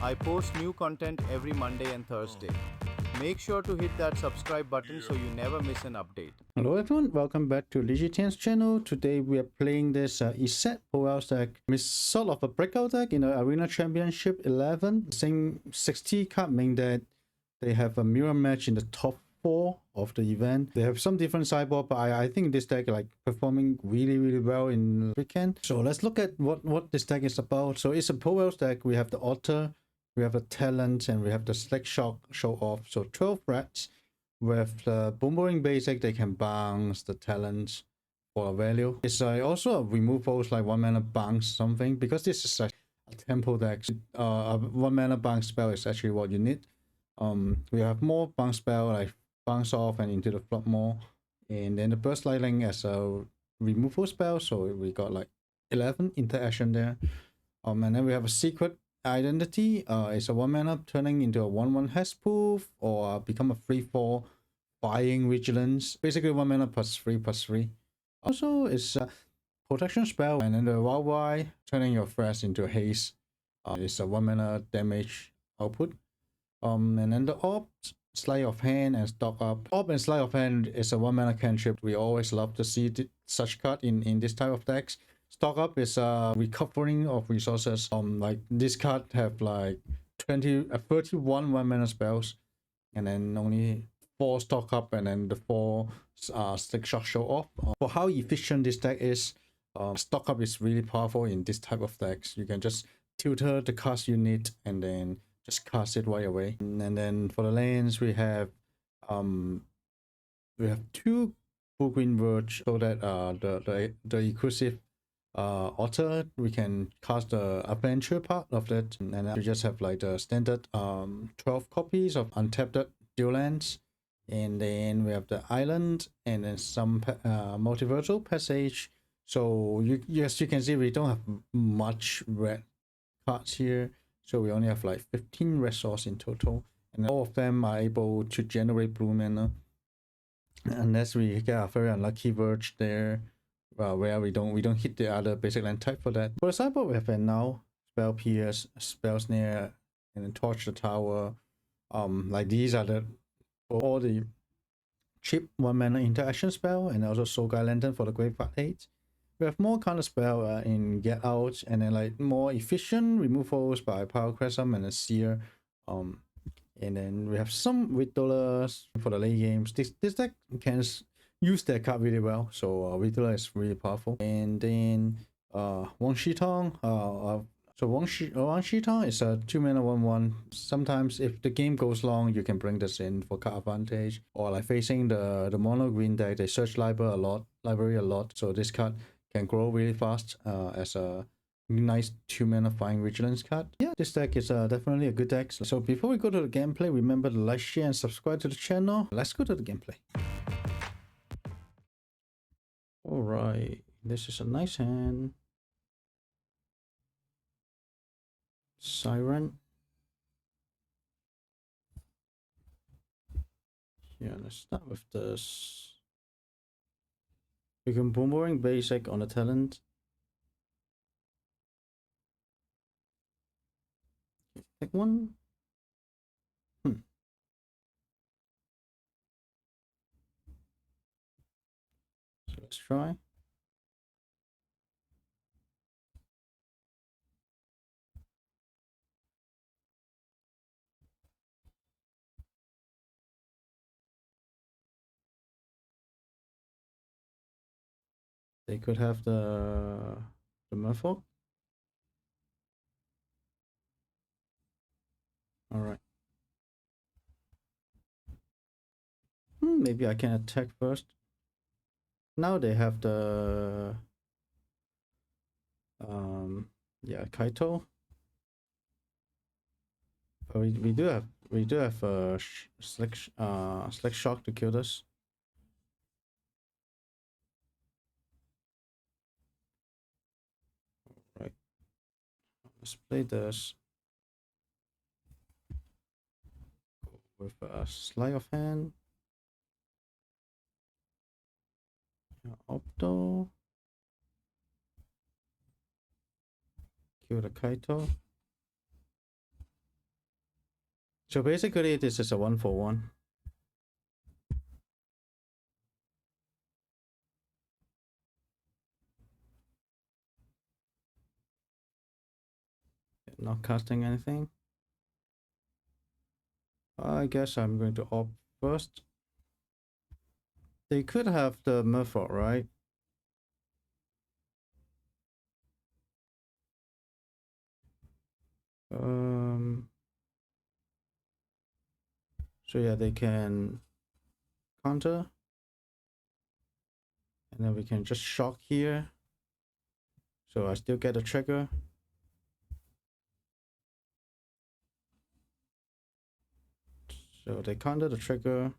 I post new content every Monday and Thursday. Make sure to hit that subscribe button so you never miss an update. Hello everyone, welcome back to Lee Shi Tian's channel. Today we are playing this Izzet Prowess deck. It's sort of a breakout deck in the Arena Championship 11. Same 60 card, meaning that they have a mirror match in the top 4 of the event. They have some different sideboard, but I think this deck like performing really well in weekend. So let's look at what this deck is about. So it's a Prowess deck. We have the Otter, we have the Talent, and we have the Slickshot Show-Off. So 12 rats. With the Boomerang basic, they can bounce the talents for a value. It's also a removals like 1 mana bounce something, because this is like a tempo deck. A 1 mana bounce spell is actually what you need. We have more bounce spell like bounce off and into the flop more, and then the burst lightning as a removal spell. So we got like 11 interaction there. And then we have a secret identity. It's a 1 mana turning into a 1/1 hexproof or become a 3/4 buying vigilance. Basically 1 mana +3/+3. Also it's a protection spell, and then the wild turning your threats into a haste. It's a 1 mana damage output. And then the orb, Sleight of Hand and Stock Up. Orb and Sleight of Hand is a 1 mana cantrip. We always love to see such card in this type of decks. Stock Up is recovering of resources. Like this card have like 31 1 mana spells, and then only 4 Stock Up, and then the 4 Slickshot Show-Off. For how efficient this deck is, Stock Up is really powerful in this type of decks. You can just tutor the cast you need and then just cast it right away. And then for the lands, we have 2 blue-green Verge, so that the Elusive Otter, we can cast the adventure part of that, and then we just have like the standard 12 copies of untapped dual lands. And then we have the island, and then some multiversal passage. So yes, you can see we don't have much red cards here, so we only have like 15 resources in total, and all of them are able to generate blue mana, unless we get a very unlucky Verge there, where we don't hit the other basic land type for that. For the sideboard, we have a now spell pierce, spell snare, and then torch the tower. Like these are the for all the cheap 1 mana interaction spell, and also Soul Guide Lantern for the Graveyard 8. We have more counter spell in Get Out, and then like more efficient removals by Power Crescent and a Seer. And then we have some Whittlers for the late games. This deck can use that card really well, so Whittler is really powerful. And then Wang Shitong. So Wang Shitong is a 2 mana 1/1. Sometimes if the game goes long, you can bring this in for card advantage. Or like facing the mono green deck, they search library a lot. So this card can grow really fast as a nice 2 mana flying vigilance card. Yeah, this deck is definitely a good deck. So before we go to the gameplay, remember to like, share, and subscribe to the channel. Let's go to the gameplay. Alright, this is a nice hand. Siren. Yeah, let's start with this. We can Boomerang basic on the talent. Take one. So let's try. They could have the Merfolk. Alright. Maybe I can attack first. Now they have the yeah, Kaito. But we do have Slick Shock to kill this. Right. Let's play this. Go with a Sleight of Hand. Opto. Kill the Kaito. So basically, this is a 1-for-1. Not casting anything. I guess I'm going to opt first. They could have the Murphy, right? So yeah, they can counter, and then we can just shock here. So I still get a trigger. So they counter the trigger,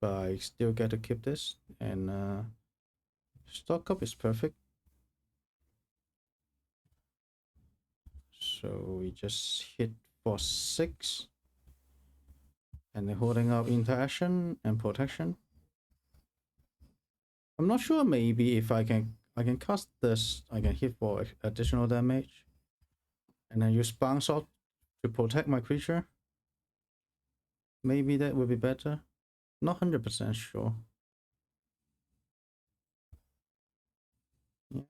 but I still get to keep this, and stock up is perfect. So we just hit for 6, and they're holding up interaction and protection. I'm not sure. Maybe if I can cast this, I can hit for additional damage, and then use bounce out to protect my creature. Maybe that would be better. Not 100% sure. Yeah.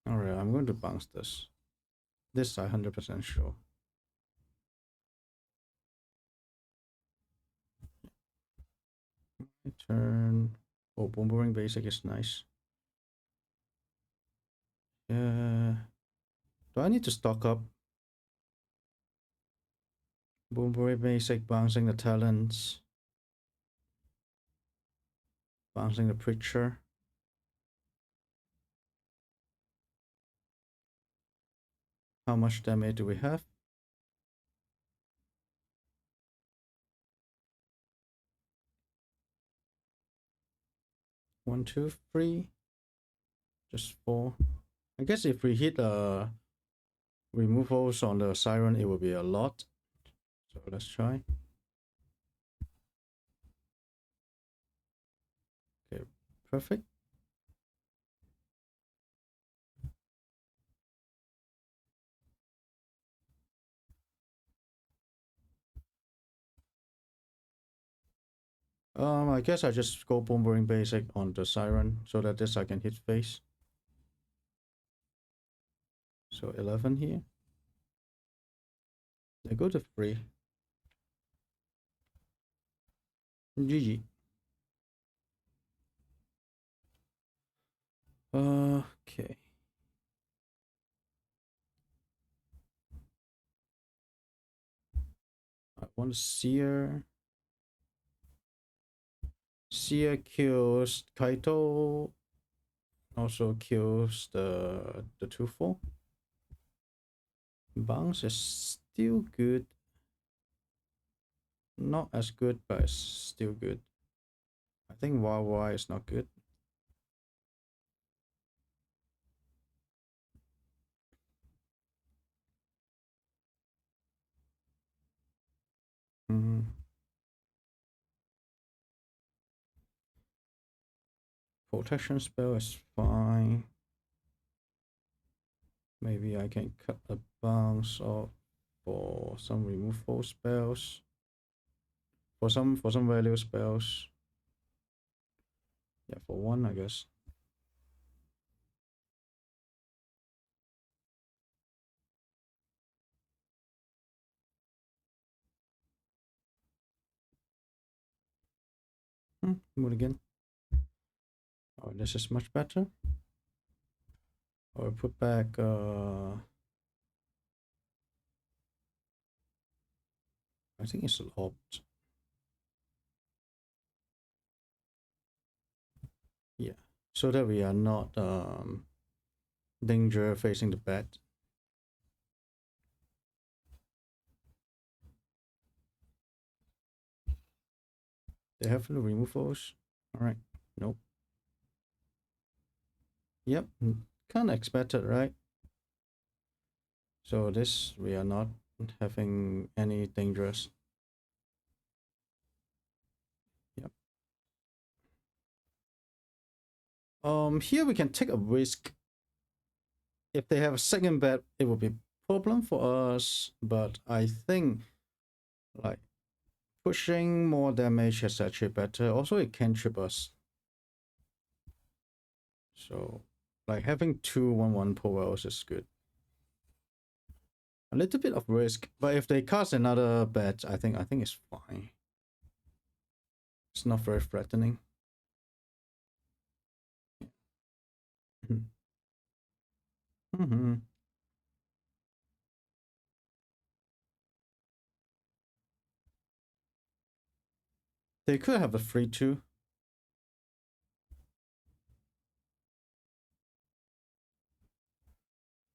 Alright, I'm going to bounce this. This I'm 100% sure. Turn. Oh, Boomerang Basic is nice. Yeah. Do I need to stock up? Boomerang Basic, bouncing the talents. Bouncing the preacher. How much damage do we have? One, two, three. Just 4. I guess if we hit removals on the siren, it will be a lot. So let's try. Okay, perfect. I guess I just go Boomerang Basic on the siren so that this I can hit face. So 11 here. They go to 3. GG. Okay. I want to Seer. Seer kills Kaito. Also kills the 2/4. Bounce is still good. Not as good, but it's still good. I think YY is not good. Protection spell is fine. Maybe I can cut the bounce off for some removal spells. For some value spells. Yeah, for 1 I guess. Mulligan. Oh, this is much better. Or put back I think it's an opt. Yeah. So that we are not danger facing the bat. They have the removals. Alright. Nope. Yep. Kinda expected, right? So this we are not having any dangerous. Yep. Here we can take a risk. if they have a second bet, it would be a problem for us. But I think like pushing more damage is actually better. Also, it can trip us. So like having 2/1/1 powers is good. A little bit of risk, but if they cast another bet, I think it's fine. It's not very threatening. They could have a 3/2.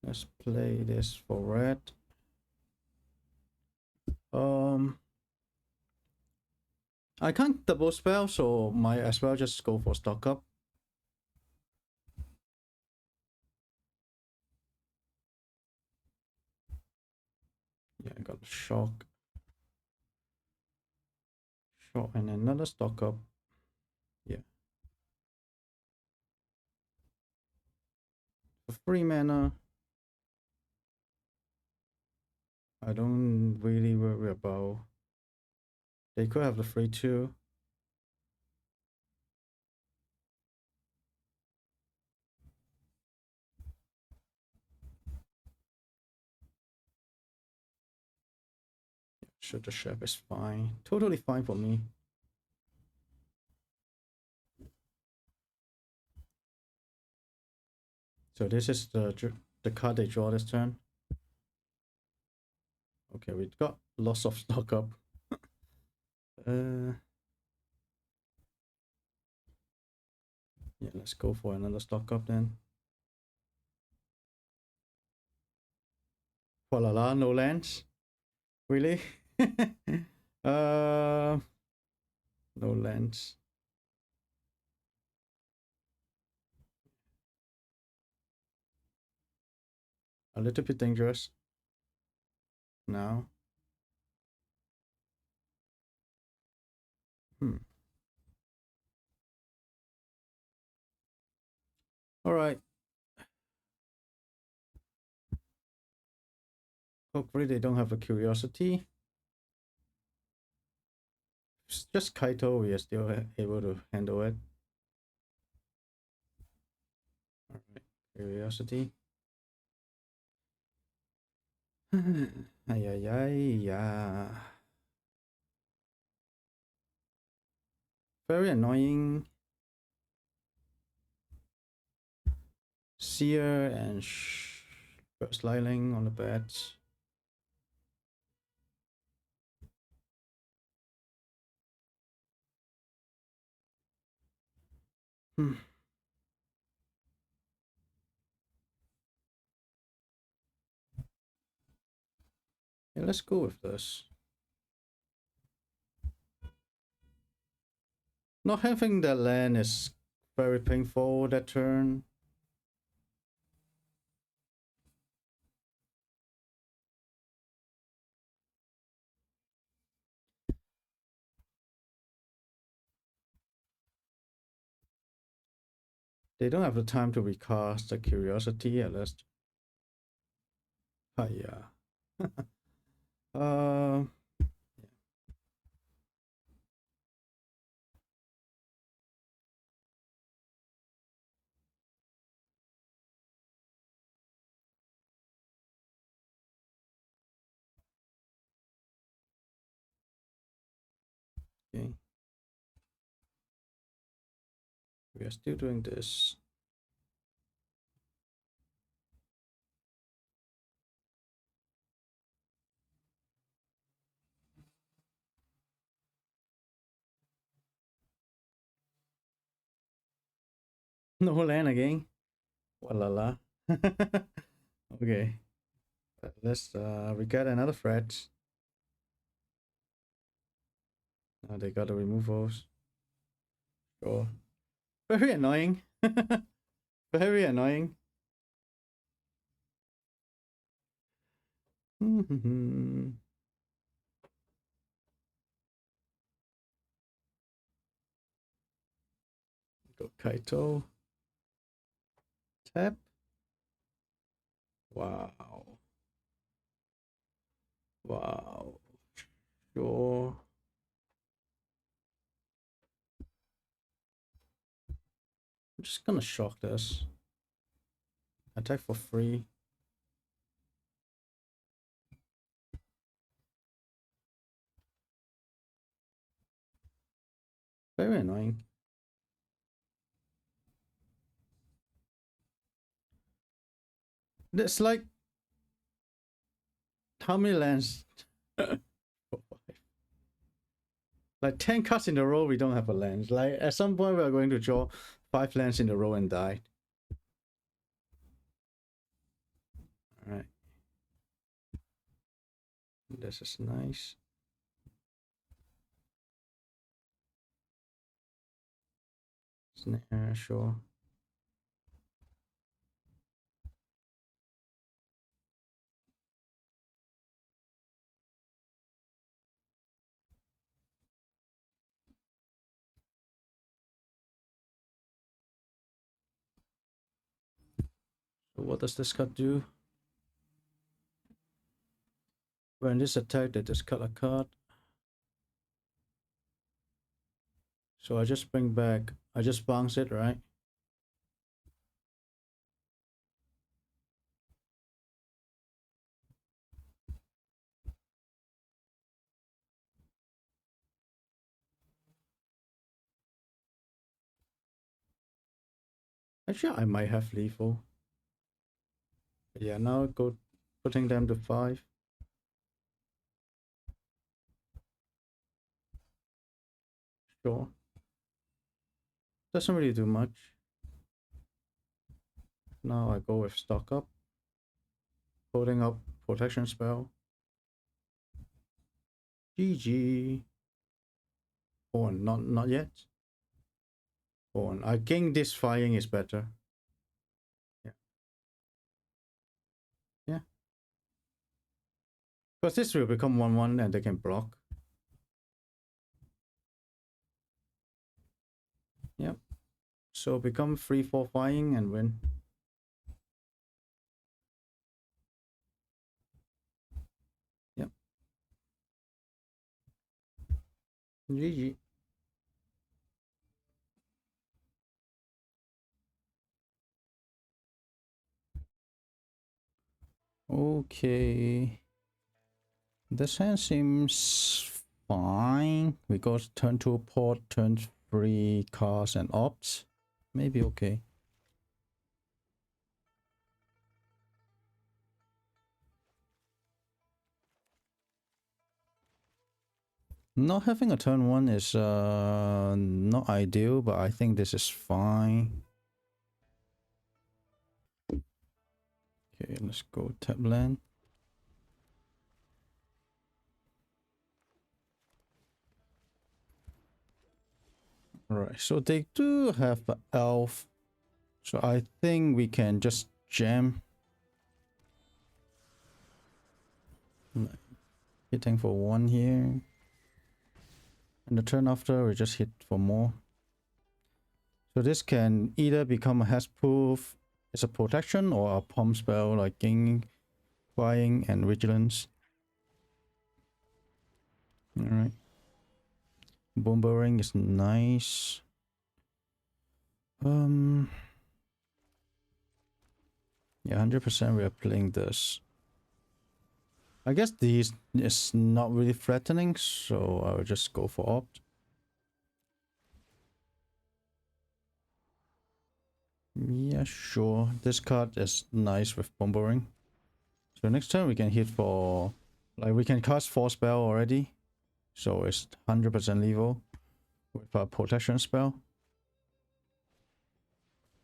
Let's play this for red. I can't double spell, so might as well just go for stock up. Yeah, I got a shock. Shock and another stock up. Yeah. For 3 mana, I don't really worry about. They could have the 3/2. Sure, the chef is fine. Totally fine for me. So this is the card they draw this turn. Okay, we got lots of stock up. Yeah, let's go for another stock up then. Voila, no lands. Really? No lands. A little bit dangerous now. All right. Hopefully they don't have a curiosity. It's just Kaito, we are still able to handle it. All right. Curiosity. Ay, ay, ay, yeah. Very annoying. Seer and first lining on the beds. Yeah, let's go with this. Not having that land is very painful that turn. They don't have the time to recast the curiosity at least. Yeah. uh, okay. We are still doing this. No land again. Walala. Okay. Let's we got another threat. Now they got the removals. Sure. Very annoying. Very annoying. Go Kaito. Tap. Wow. Wow. Sure. I'm just gonna shock this. Attack for free. Very annoying. It's like how many lands? Like 10 cards in a row, we don't have a land. Like at some point, we are going to draw 5 lands in a row and die. All right. This is nice. Snare, sure. So what does this card do? When this attack, they discard a card. So I just bring back, I just bounce it, right? Actually, I might have lethal. Yeah, now go putting them to 5. Sure. Doesn't really do much. Now I go with stock up. Holding up protection spell. GG. Oh, not yet. Oh, I think this firing is better. Yeah. Yeah. Because this will become 1/1 and they can block. Yep. So become 3/4 firing and win. Yep. GG. Okay. This hand seems fine. We got turn 2 port, turn 3 cars and ops. Maybe okay. Not having a turn 1 is not ideal, but I think this is fine. Okay, let's go tap land. Alright, so they do have an elf. So I think we can just jam. Hitting for 1 here. And the turn after, we just hit for more. So this can either become a hexproof, it's a protection, or a pump spell like gaining, flying, and vigilance. Alright. Boomerang is nice. Yeah, 100% we are playing this. I guess these is not really threatening, so I will just go for opt. Yeah, sure. This card is nice with Boomerang. So next turn we can hit for... Like, we can cast 4 spell already. So it's 100% lethal with a protection spell.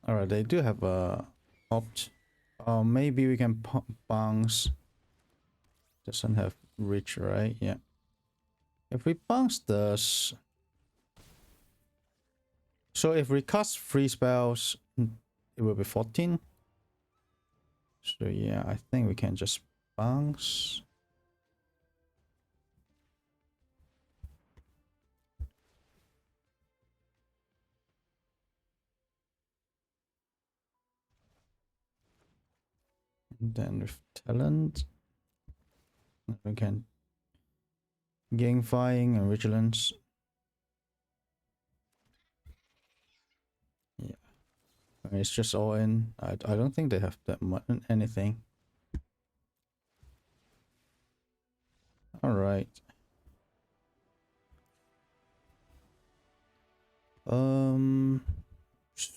Alright, they do have a opt. Maybe we can bounce. Doesn't have reach, right? Yeah. If we bounce this... So if we cast 3 spells, it will be 14. So yeah, I think we can just bounce. Then with talent, we can gain firing and vigilance. Yeah, it's just all in. I don't think they have that much anything. All right.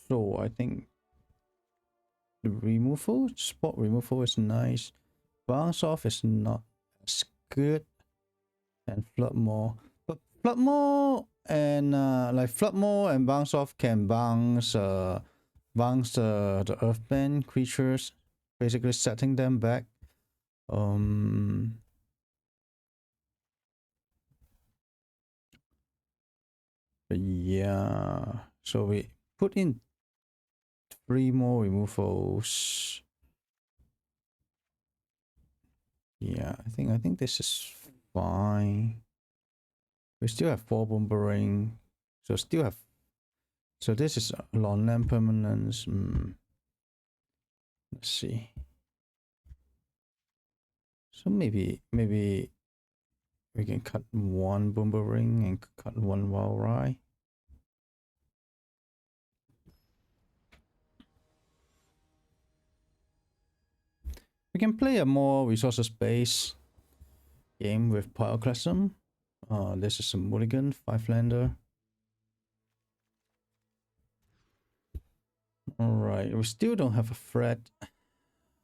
So I think the removal, spot removal is nice. Bounce off is not as good. And flood more, but flood more and like flood more and bounce off can bounce the earthbend creatures, basically setting them back. But yeah, so we put in 3 more removals. Yeah, I think this is fine. We still have 4 boomerang, so still have. So this is long land permanence. Let's see. So maybe we can cut 1 boomerang and cut 1 wild rye. We can play a more resources based game with Pyroclasm. This is a mulligan 5-lander. Alright, we still don't have a threat,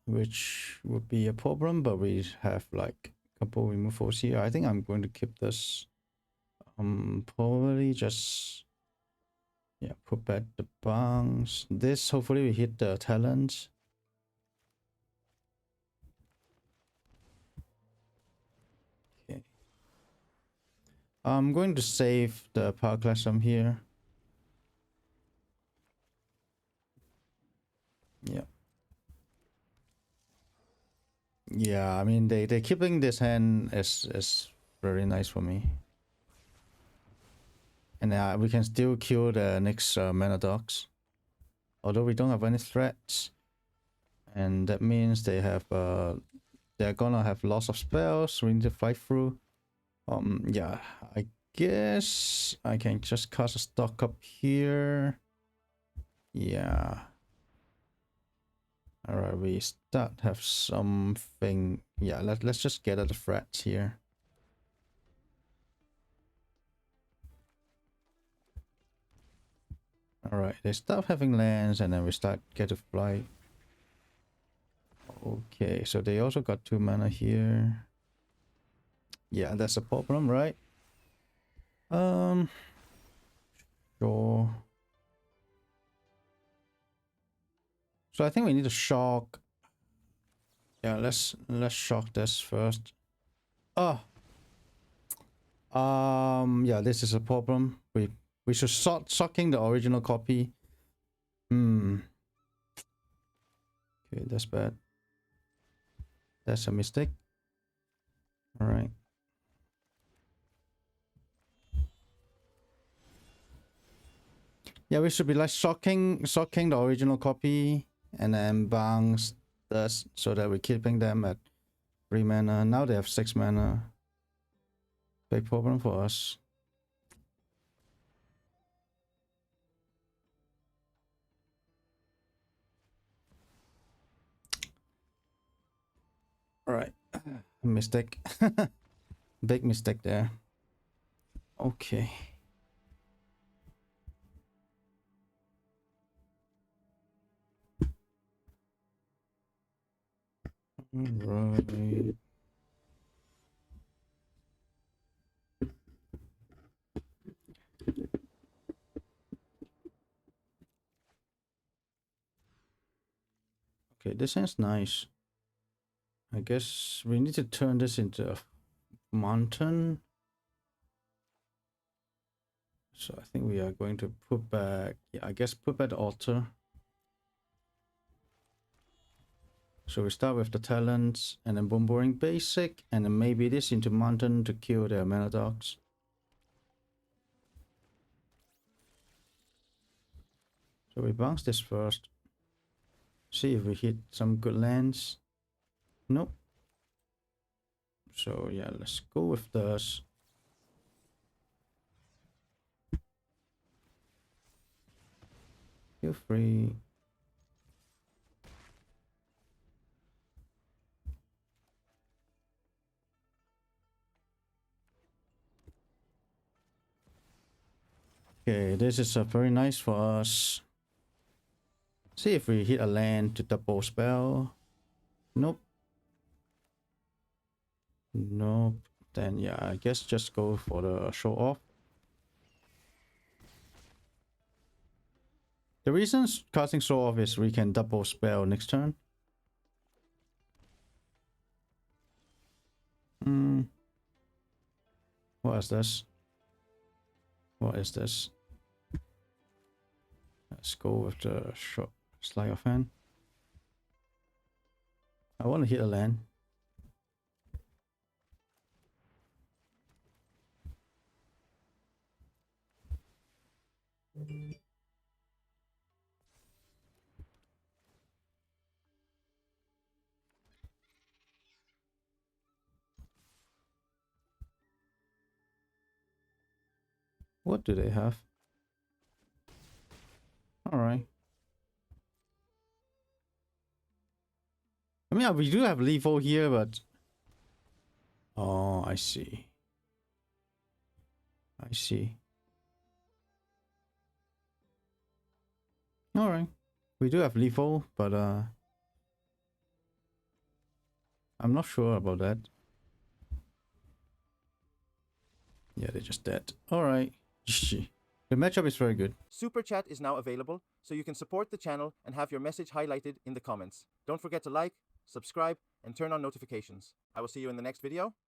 which would be a problem, but we have like a couple removals here. I think I'm going to keep this. Probably just put back the bounce. This hopefully we hit the talent. Okay. I'm going to save the Pyroclasm here. Yeah. Yeah, I mean they keeping this hand is very nice for me. And we can still kill the next mana dogs. Although we don't have any threats. And that means they have they're gonna have lots of spells we need to fight through. Yeah, I guess I can just cast a stock up here. Yeah. Alright, we start have something. Yeah, let's just get at the threats here. Alright, they stop having lands and then we start get to fly. Okay, so they also got 2 mana here. Yeah, that's a problem, right? Sure. So I think we need to shock. Yeah, let's shock this first. Oh. Yeah, this is a problem. We should shocking the original copy. Okay, that's bad. That's a mistake. All right. Yeah, we should be like shocking the original copy and then bounce this so that we're keeping them at 3 mana. Now they have 6 mana. Big problem for us. All right. Mistake. Big mistake there. Okay. Right. Okay, this sounds nice. I guess we need to turn this into a mountain. So I think we are going to put back, yeah, I guess put back the altar. So we start with the talents and then bombarding basic and then maybe this into mountain to kill their mana dogs. So we bounce this first. See if we hit some good lands. Nope. So yeah, let's go with this. Feel free. Okay, this is very nice for us. See if we hit a land to double spell. Nope. Nope. Then yeah, I guess just go for the show off. The reason casting show off is we can double spell next turn. What is this? What is this? Let's go with the short Sleight of Hand. I want to hit a land. What do they have? Alright. I mean, we do have lethal here, but... Oh, I see. I see. Alright. We do have lethal, but I'm not sure about that. Yeah, they're just dead. Alright. The matchup is very good. Super Chat is now available, so you can support the channel and have your message highlighted in the comments. Don't forget to like, subscribe, and turn on notifications. I will see you in the next video.